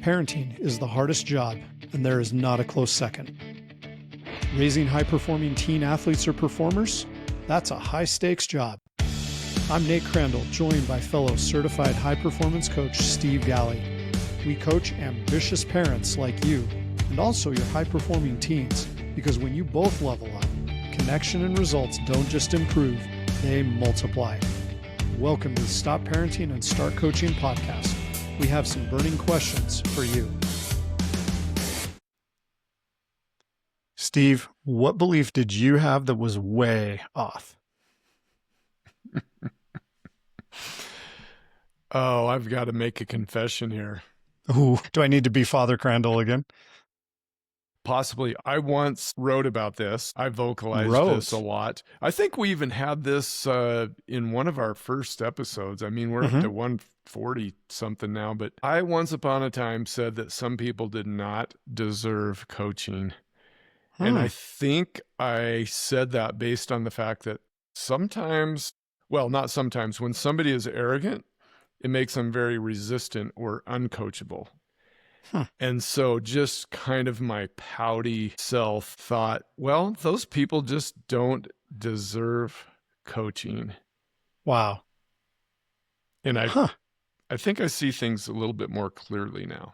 Parenting is the hardest job, and there is not a close second. Raising high-performing teen athletes or performers? That's a high-stakes job. I'm Nate Crandall, joined by fellow certified high-performance coach Steve Galley. We coach ambitious parents like you, and also your high-performing teens, because when you both level up, connection and results don't just improve, they multiply. Welcome to the Stop Parenting and Start Coaching podcast. We have some burning questions for you. Steve, what belief did you have that was way off? Oh, I've got to make a confession here. Ooh, do I need to be Father Crandall again? Possibly. I once wrote about this. I vocalized this a lot. I think we even had this in one of our first episodes. I mean, we're up to 140 something now, but I once upon a time said that some people did not deserve coaching. And I think I said that based on the fact that sometimes, well, not sometimes, when somebody is arrogant, it makes them very resistant or uncoachable. And so just kind of my pouty self thought, well, those people just don't deserve coaching. Wow. And I think I see things a little bit more clearly now.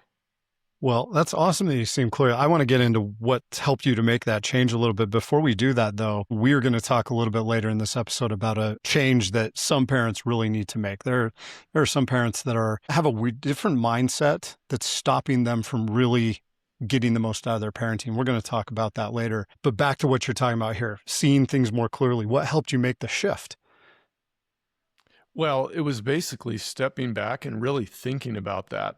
Well, that's awesome that you seem clear. I want to get into what's helped you to make that change a little bit. Before we do that, though, we're going to talk a little bit later in this episode about a change that some parents really need to make. There are some parents that have a different mindset that's stopping them from really getting the most out of their parenting. We're going to talk about that later. But back to what you're talking about here, seeing things more clearly. What helped you make the shift? Well, it was basically stepping back and really thinking about that.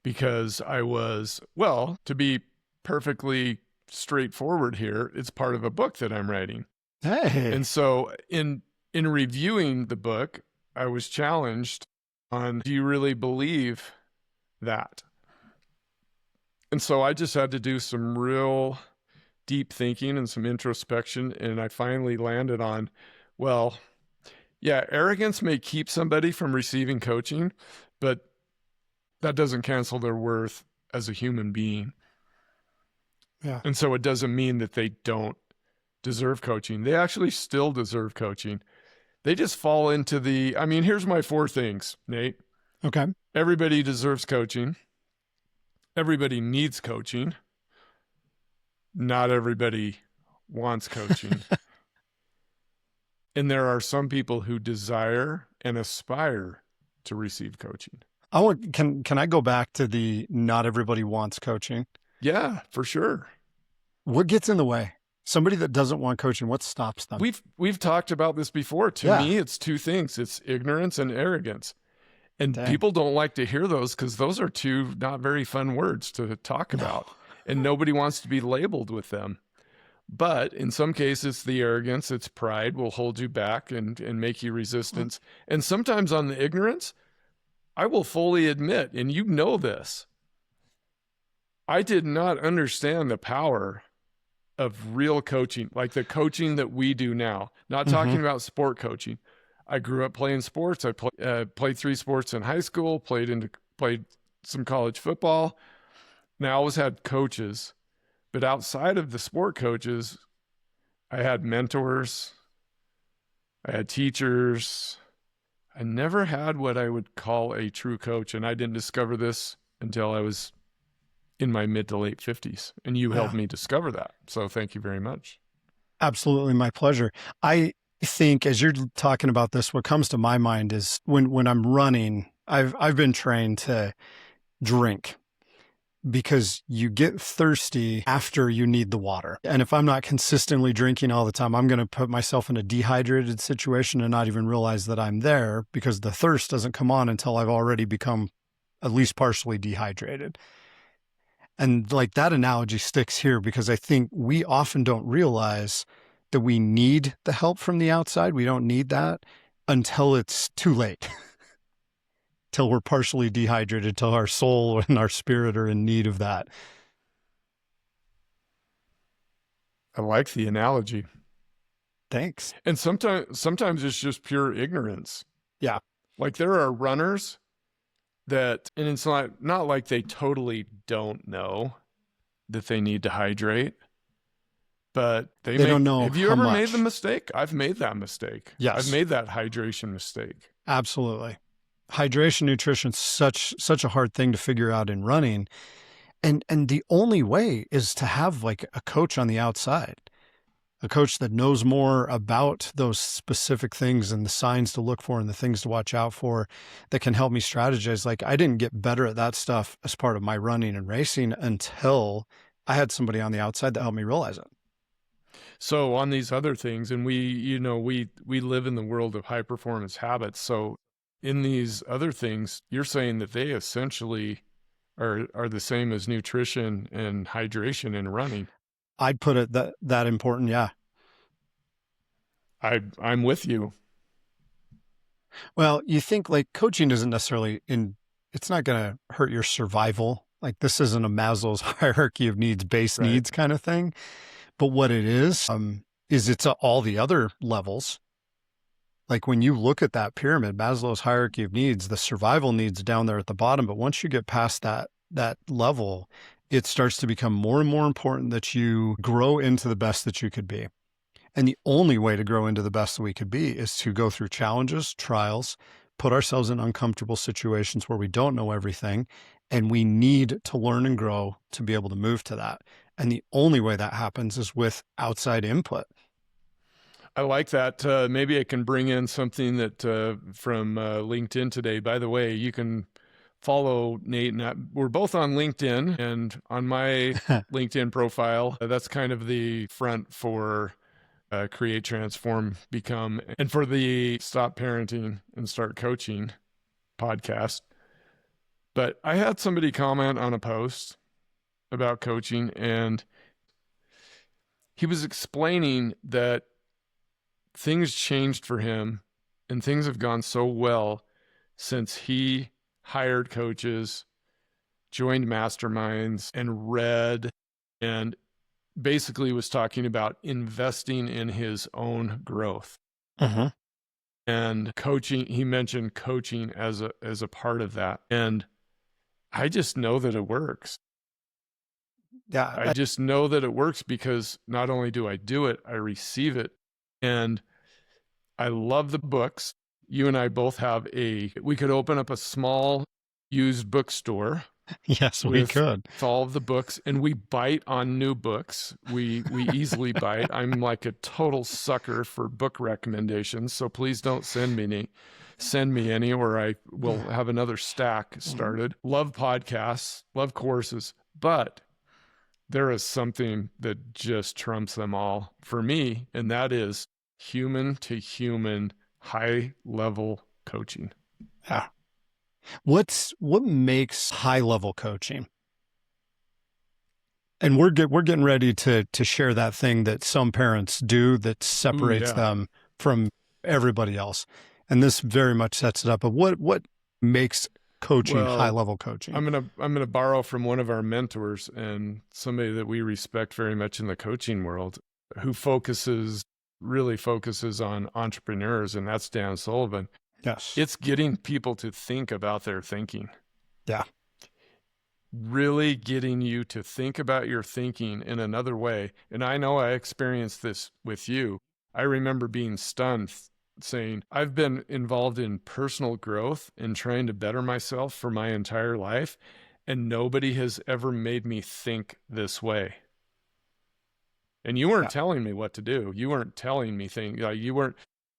Because I was, well, to be perfectly straightforward here, it's part of a book that I'm writing. Hey. And so in reviewing the book, I was challenged on, do you really believe that? And so I just had to do some real deep thinking and some introspection. And I finally landed on, well, yeah, arrogance may keep somebody from receiving coaching, but that doesn't cancel their worth as a human being. Yeah. And so it doesn't mean that they don't deserve coaching. They actually still deserve coaching. They just fall into here's my 4 things, Nate. Okay. Everybody deserves coaching. Everybody needs coaching. Not everybody wants coaching. And there are some people who desire and aspire to receive coaching. Can I go back to the not everybody wants coaching? Yeah, for sure. What gets in the way? Somebody that doesn't want coaching, what stops them? We've talked about this before. To me, it's 2 things. It's ignorance and arrogance. And people don't like to hear those because those are 2 not very fun words to talk about. And nobody wants to be labeled with them. But in some cases, the arrogance, it's pride, will hold you back and make you resistant. And sometimes on the ignorance, I will fully admit, and you know this, I did not understand the power of real coaching, like the coaching that we do now. Not talking about sport coaching. I grew up playing sports. I played 3 sports in high school, played some college football. And I always had coaches. But outside of the sport coaches, I had mentors. I had teachers. I never had what I would call a true coach, and I didn't discover this until I was in my mid to late 50s, and you helped me discover that. So thank you very much. Absolutely, my pleasure. I think as you're talking about this, what comes to my mind is when I'm running, I've been trained to drink because you get thirsty after you need the water. And if I'm not consistently drinking all the time, I'm going to put myself in a dehydrated situation and not even realize that I'm there because the thirst doesn't come on until I've already become at least partially dehydrated. And like that analogy sticks here because I think we often don't realize that we need the help from the outside. We don't need that until it's too late. Till we're partially dehydrated, till our soul and our spirit are in need of that. I like the analogy. Thanks. And sometimes it's just pure ignorance. Yeah. Like there are runners that, and it's not like they totally don't know that they need to hydrate, but they don't know have you how ever much. made the mistake? I've made that mistake. Yes. I've made that hydration mistake. Absolutely. Hydration, nutrition, such a hard thing to figure out in running. And the only way is to have like a coach on the outside, a coach that knows more about those specific things and the signs to look for and the things to watch out for, that can help me strategize. Like, I didn't get better at that stuff as part of my running and racing until I had somebody on the outside that helped me realize it. So on these other things, and we live in the world of high performance habits. So in these other things, you're saying that they essentially are the same as nutrition and hydration in running. I'd put it that important. Yeah. I'm with you. Well, you think like coaching isn't necessarily it's not going to hurt your survival. Like, this isn't a Maslow's hierarchy of needs, base Right. needs kind of thing. But what it is it's all the other levels. Like, when you look at that pyramid, Maslow's hierarchy of needs, the survival needs down there at the bottom. But once you get past that level, it starts to become more and more important that you grow into the best that you could be. And the only way to grow into the best that we could be is to go through challenges, trials, put ourselves in uncomfortable situations where we don't know everything. And we need to learn and grow to be able to move to that. And the only way that happens is with outside input. I like that. Maybe I can bring in something that from LinkedIn today. By the way, you can follow Nate and we're both on LinkedIn, and on my LinkedIn profile, that's kind of the front for Create, Transform, Become, and for the Stop Parenting and Start Coaching podcast. But I had somebody comment on a post about coaching, and he was explaining that things changed for him and things have gone so well since he hired coaches, joined masterminds, and read, and basically was talking about investing in his own growth. Uh-huh. And coaching, he mentioned coaching as a part of that. And I just know that it works. Yeah. I just know that it works because not only do I do it, I receive it. And I love the books. You and I both have we could open up a small used bookstore. Yes, we could. With all of the books, and we bite on new books. We easily bite. I'm like a total sucker for book recommendations, so please don't send me any, or I will have another stack started. Love podcasts, love courses, but there is something that just trumps them all for me, and that is human to human, high level coaching. Yeah. What makes high level coaching? And we're getting ready to share that thing that some parents do that separates them from everybody else. And this very much sets it up. But what makes coaching high level coaching? I'm gonna borrow from one of our mentors and somebody that we respect very much in the coaching world, who really focuses on entrepreneurs, and that's Dan Sullivan. Yes. It's getting people to think about their thinking. Yeah. Really getting you to think about your thinking in another way. And I know I experienced this with you. I remember being stunned, saying, I've been involved in personal growth and trying to better myself for my entire life, and nobody has ever made me think this way. And you weren't telling me what to do. You weren't telling me things.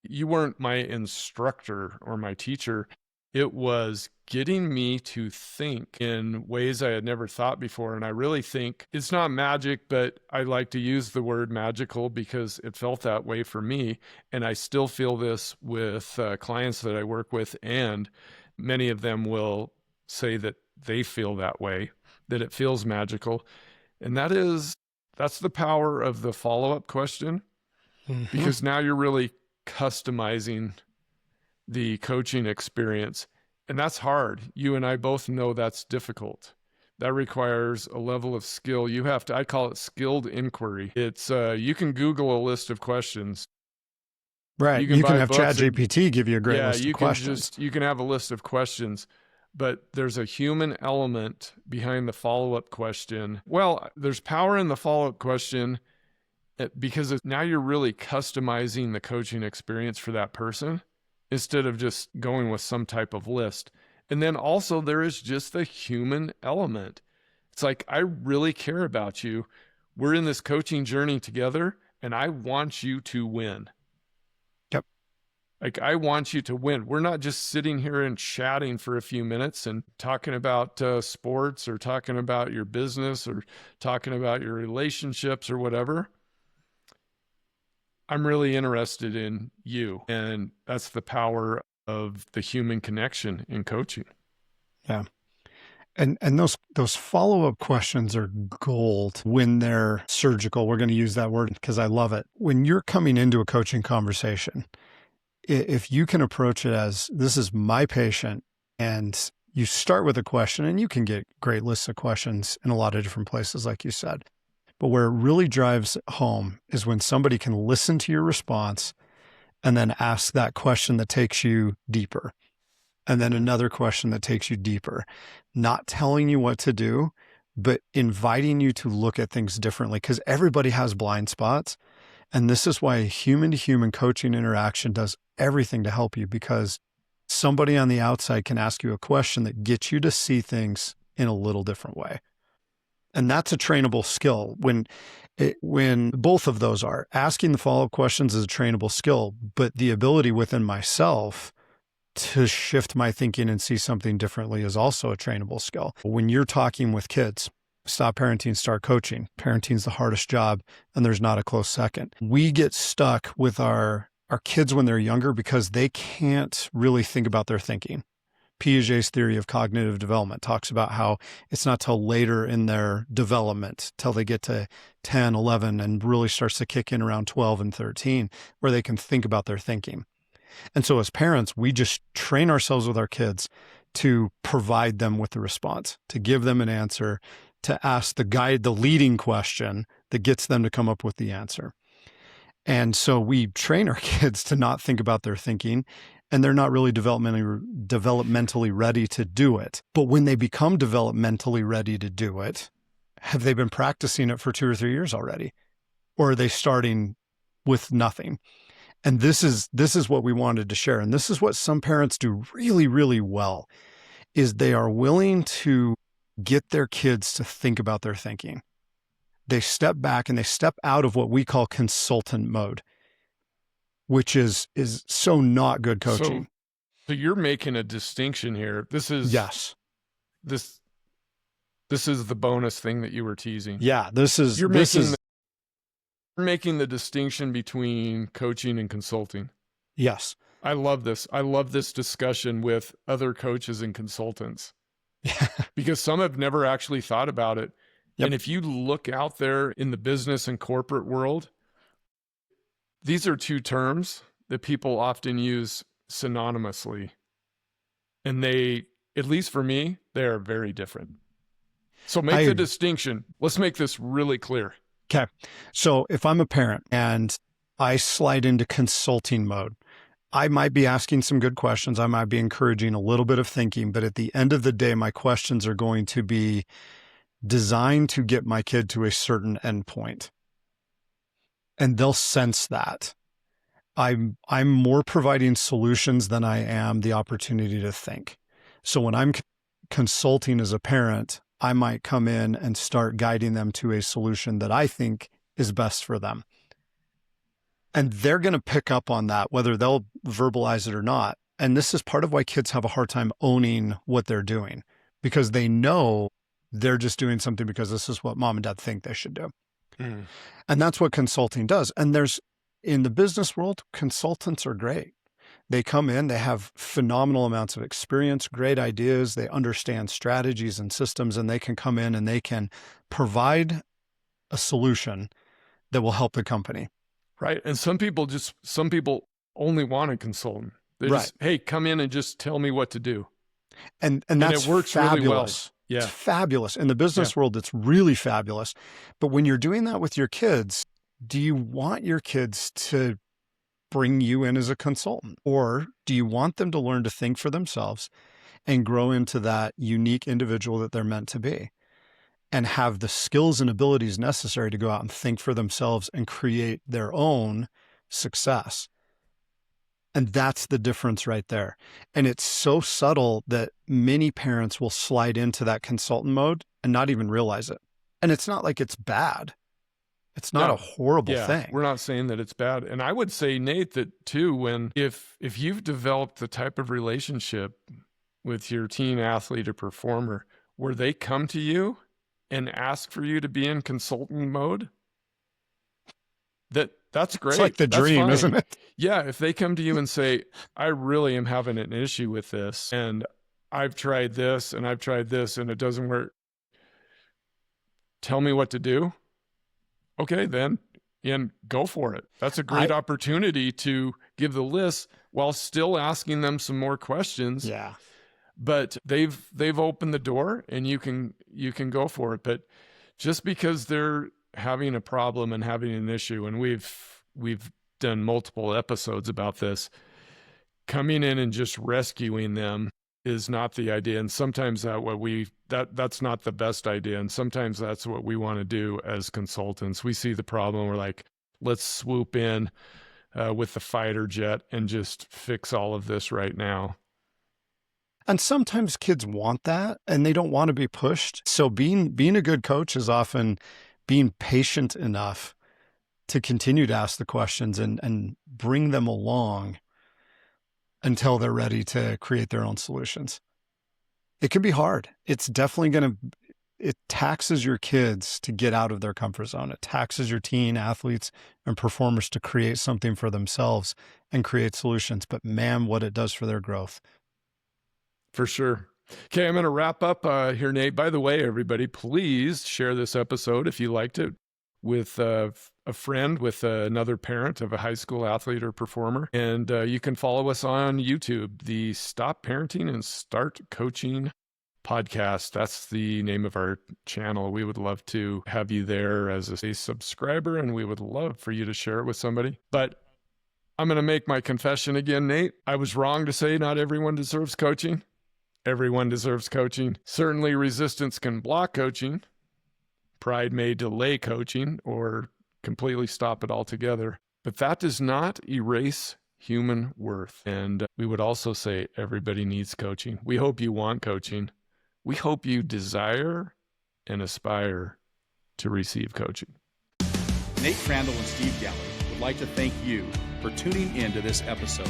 You weren't my instructor or my teacher. It was getting me to think in ways I had never thought before. And I really think it's not magic, but I like to use the word magical because it felt that way for me. And I still feel this with clients that I work with. And many of them will say that they feel that way, that it feels magical. And that's the power of the follow-up question, because now you're really customizing the coaching experience. And that's hard. You and I both know that's difficult. That requires a level of skill. I call it skilled inquiry. It's, you can Google a list of questions. Right. You can have ChatGPT give you a great list of questions. You can have a list of questions, but there's a human element behind the follow-up question. Well, there's power in the follow-up question because now you're really customizing the coaching experience for that person instead of just going with some type of list. And then also there is just the human element. It's like, I really care about you. We're in this coaching journey together, and I want you to win. Yep. Like, I want you to win. We're not just sitting here and chatting for a few minutes and talking about sports or talking about your business or talking about your relationships or whatever. I'm really interested in you. And that's the power of the human connection in coaching. Yeah. And those follow-up questions are gold when they're surgical. We're going to use that word because I love it. When you're coming into a coaching conversation, if you can approach it as, this is my patient, and you start with a question, and you can get great lists of questions in a lot of different places, like you said. But where it really drives home is when somebody can listen to your response and then ask that question that takes you deeper. And then another question that takes you deeper, not telling you what to do, but inviting you to look at things differently, because everybody has blind spots. And this is why human to human coaching interaction does everything to help you, because somebody on the outside can ask you a question that gets you to see things in a little different way. And that's a trainable skill. When both of those are, asking the follow-up questions is a trainable skill, but the ability within myself to shift my thinking and see something differently is also a trainable skill. When you're talking with kids, stop parenting, start coaching. Parenting's the hardest job, and there's not a close second. We get stuck with our kids when they're younger because they can't really think about their thinking. Piaget's theory of cognitive development talks about how it's not till later in their development, till they get to 10, 11, and really starts to kick in around 12 and 13, where they can think about their thinking. And so as parents, we just train ourselves with our kids to provide them with the response, to give them an answer, to ask the leading question that gets them to come up with the answer. And so we train our kids to not think about their thinking, and they're not really developmentally ready to do it. But when they become developmentally ready to do it, have they been practicing it for 2 or 3 years already? Or are they starting with nothing? And this is what we wanted to share. And this is what some parents do really, really well, is they are willing to get their kids to think about their thinking. They step back and they step out of what we call consultant mode, which is so not good coaching. So you're making a distinction here. Yes. This is the bonus thing that you were teasing. Yeah, you're making the distinction between coaching and consulting. Yes. I love this. I love this discussion with other coaches and consultants. Because some have never actually thought about it. Yep. And if you look out there in the business and corporate world, these are two terms that people often use synonymously. And they, at least for me, they are very different. So make the distinction. Let's make this really clear. Okay. So if I'm a parent and I slide into consulting mode, I might be asking some good questions. I might be encouraging a little bit of thinking, but at the end of the day, my questions are going to be designed to get my kid to a certain endpoint. And they'll sense that. I'm more providing solutions than I am the opportunity to think. So when I'm consulting as a parent, I might come in and start guiding them to a solution that I think is best for them. And they're going to pick up on that, whether they'll verbalize it or not. And this is part of why kids have a hard time owning what they're doing, because they know they're just doing something because this is what mom and dad think they should do. Mm. And that's what consulting does. And in the business world, consultants are great. They come in, they have phenomenal amounts of experience, great ideas, they understand strategies and systems, and they can come in and they can provide a solution that will help the company. Right. And some people only want a consultant. They just, hey, come in and just tell me what to do. And that's it works fabulous. Really well. Yeah. It's fabulous. In the business world, it's really fabulous. But when you're doing that with your kids, do you want your kids to bring you in as a consultant? Or do you want them to learn to think for themselves and grow into that unique individual that they're meant to be, and have the skills and abilities necessary to go out and think for themselves and create their own success. And that's the difference right there. And it's so subtle that many parents will slide into that consultant mode and not even realize it. And it's not like it's bad. It's not a horrible thing. We're not saying that it's bad. And I would say, Nate, that too, if you've developed the type of relationship with your teen athlete or performer where they come to you and ask for you to be in consultant mode, that's great. It's like the dream, isn't it? Yeah. If they come to you and say, I really am having an issue with this, and I've tried this and I've tried this and it doesn't work, tell me what to do. Okay, then, and go for it. That's a great opportunity to give the list while still asking them some more questions. Yeah. But they've opened the door, and you can go for it. But just because they're having a problem and having an issue, and we've done multiple episodes about this, coming in and just rescuing them is not the idea. And sometimes that's not the best idea. And sometimes that's what we want to do as consultants. We see the problem, we're like, let's swoop in with the fighter jet and just fix all of this right now. And sometimes kids want that and they don't want to be pushed. So being a good coach is often being patient enough to continue to ask the questions and bring them along until they're ready to create their own solutions. It can be hard. It's definitely it taxes your kids to get out of their comfort zone. It taxes your teen athletes and performers to create something for themselves and create solutions. But man, what it does for their growth. For sure. Okay, I'm going to wrap up here, Nate. By the way, everybody, please share this episode if you liked it with a friend, with another parent of a high school athlete or performer. And you can follow us on YouTube, the Stop Parenting and Start Coaching podcast. That's the name of our channel. We would love to have you there as a subscriber, and we would love for you to share it with somebody. But I'm going to make my confession again, Nate. I was wrong to say not everyone deserves coaching. Everyone deserves coaching. Certainly resistance can block coaching. Pride may delay coaching or completely stop it altogether. But that does not erase human worth. And we would also say everybody needs coaching. We hope you want coaching. We hope you desire and aspire to receive coaching. Nate Crandall and Steve Galley would like to thank you for tuning in to this episode.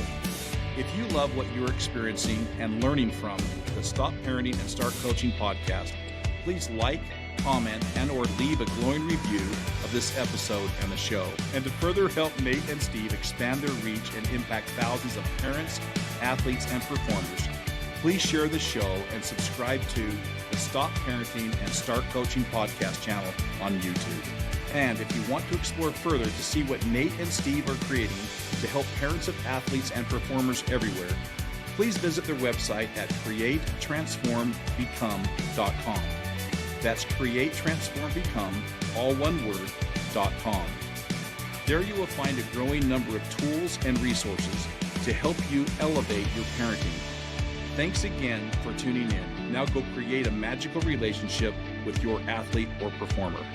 If you love what you're experiencing and learning from the Stop Parenting and Start Coaching podcast, please like, comment, and or leave a glowing review of this episode and the show. And to further help Nate and Steve expand their reach and impact thousands of parents, athletes, and performers, please share the show and subscribe to the Stop Parenting and Start Coaching podcast channel on YouTube. And if you want to explore further to see what Nate and Steve are creating to help parents of athletes and performers everywhere, please visit their website at createtransformbecome.com. That's createtransformbecome, all one word, .com. There you will find a growing number of tools and resources to help you elevate your parenting. Thanks again for tuning in. Now go create a magical relationship with your athlete or performer.